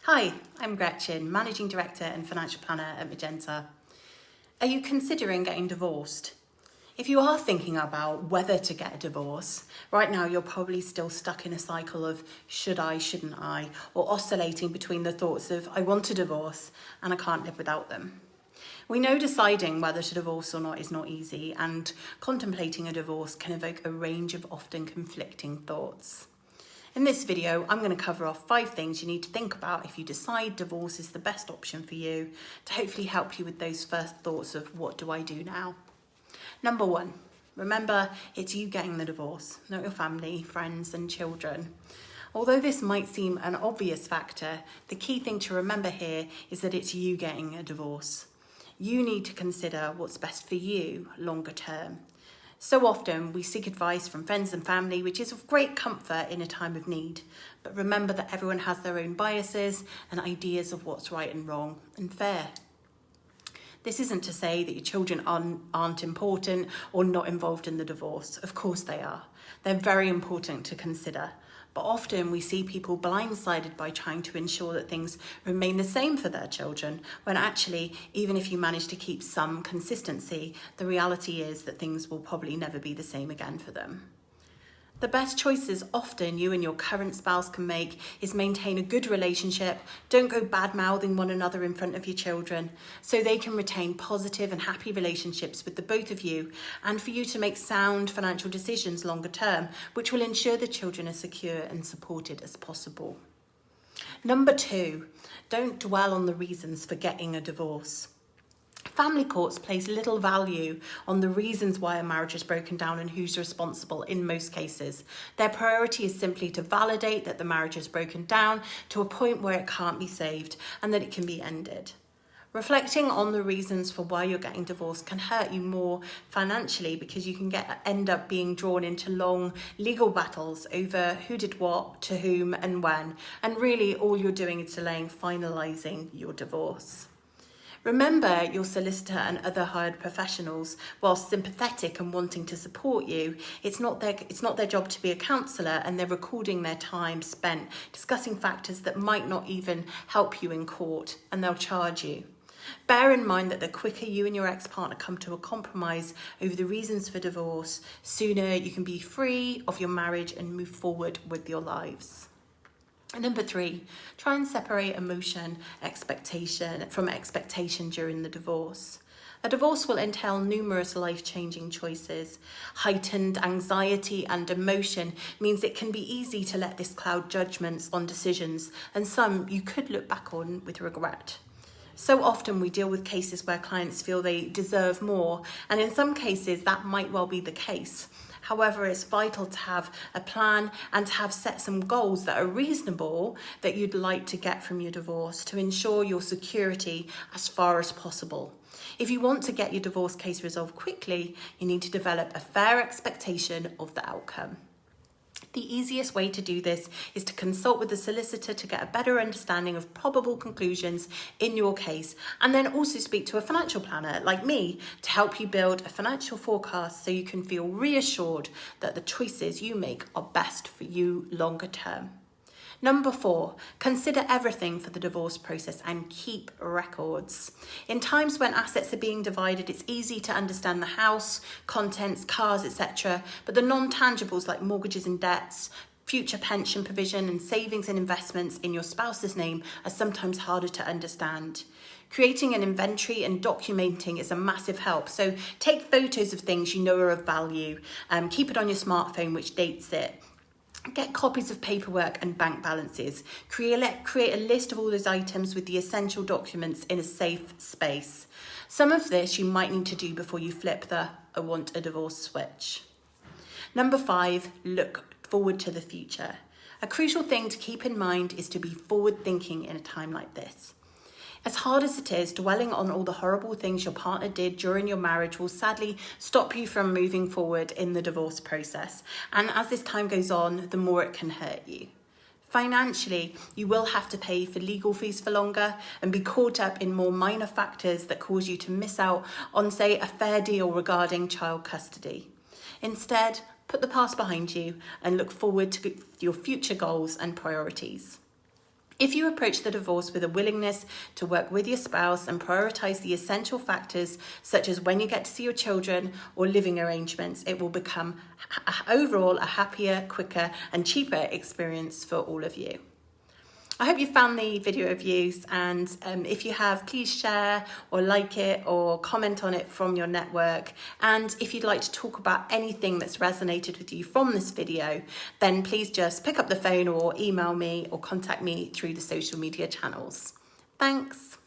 Hi, I'm Gretchen, Managing Director and Financial Planner at Magenta. Are you considering getting divorced? If you are thinking about whether to get a divorce, right now you're probably still stuck in a cycle of should I, shouldn't I, or oscillating between the thoughts of I want a divorce and I can't live without them. We know deciding whether to divorce or not is not easy, and contemplating a divorce can evoke a range of often conflicting thoughts. In this video, I'm going to cover off 5 things you need to think about if you decide divorce is the best option for you, to hopefully help you with those first thoughts of what do I do now. Number 1, remember it's you getting the divorce, not your family, friends and children. Although this might seem an obvious factor, the key thing to remember here is that it's you getting a divorce. You need to consider what's best for you longer term. So often we seek advice from friends and family, which is of great comfort in a time of need. But remember that everyone has their own biases and ideas of what's right and wrong and fair. This isn't to say that your children aren't important or not involved in the divorce. Of course they are. They're very important to consider. But often we see people blindsided by trying to ensure that things remain the same for their children, when actually, even if you manage to keep some consistency, the reality is that things will probably never be the same again for them. The best choices often you and your current spouse can make is maintain a good relationship, don't go bad-mouthing one another in front of your children, so they can retain positive and happy relationships with the both of you, and for you to make sound financial decisions longer term, which will ensure the children are secure and supported as possible. Number 2, don't dwell on the reasons for getting a divorce. Family courts place little value on the reasons why a marriage is broken down and who's responsible in most cases. Their priority is simply to validate that the marriage is broken down to a point where it can't be saved and that it can be ended. Reflecting on the reasons for why you're getting divorced can hurt you more financially, because you can end up being drawn into long legal battles over who did what, to whom and when, and really all you're doing is delaying finalising your divorce. Remember, your solicitor and other hired professionals, whilst sympathetic and wanting to support you, it's not their job to be a counsellor, and they're recording their time spent discussing factors that might not even help you in court, and they'll charge you. Bear in mind that the quicker you and your ex-partner come to a compromise over the reasons for divorce, sooner you can be free of your marriage and move forward with your lives. And number 3, try and separate emotion from expectation during the divorce. A divorce will entail numerous life-changing choices. Heightened anxiety and emotion means it can be easy to let this cloud judgments on decisions, and some you could look back on with regret. So often we deal with cases where clients feel they deserve more, and in some cases that might well be the case. However, it's vital to have a plan and to have set some goals that are reasonable that you'd like to get from your divorce to ensure your security as far as possible. If you want to get your divorce case resolved quickly, you need to develop a fair expectation of the outcome. The easiest way to do this is to consult with the solicitor to get a better understanding of probable conclusions in your case, and then also speak to a financial planner like me to help you build a financial forecast so you can feel reassured that the choices you make are best for you longer term. Number 4, consider everything for the divorce process and keep records. In times when assets are being divided, it's easy to understand the house, contents, cars, etc. But the non-tangibles like mortgages and debts, future pension provision and savings and investments in your spouse's name are sometimes harder to understand. Creating an inventory and documenting is a massive help. So take photos of things you know are of value, keep it on your smartphone which dates it. Get copies of paperwork and bank balances. Create a list of all those items with the essential documents in a safe space. Some of this you might need to do before you flip the I want a divorce switch. Number 5, look forward to the future. A crucial thing to keep in mind is to be forward thinking in a time like this. As hard as it is, dwelling on all the horrible things your partner did during your marriage will sadly stop you from moving forward in the divorce process. And as this time goes on, the more it can hurt you. Financially, you will have to pay for legal fees for longer and be caught up in more minor factors that cause you to miss out on, say, a fair deal regarding child custody. Instead, put the past behind you and look forward to your future goals and priorities. If you approach the divorce with a willingness to work with your spouse and prioritise the essential factors, such as when you get to see your children or living arrangements, it will become overall a happier, quicker and cheaper experience for all of you. I hope you found the video of use, and if you have, please share or like it or comment on it from your network. And if you'd like to talk about anything that's resonated with you from this video, then please just pick up the phone or email me or contact me through the social media channels. Thanks.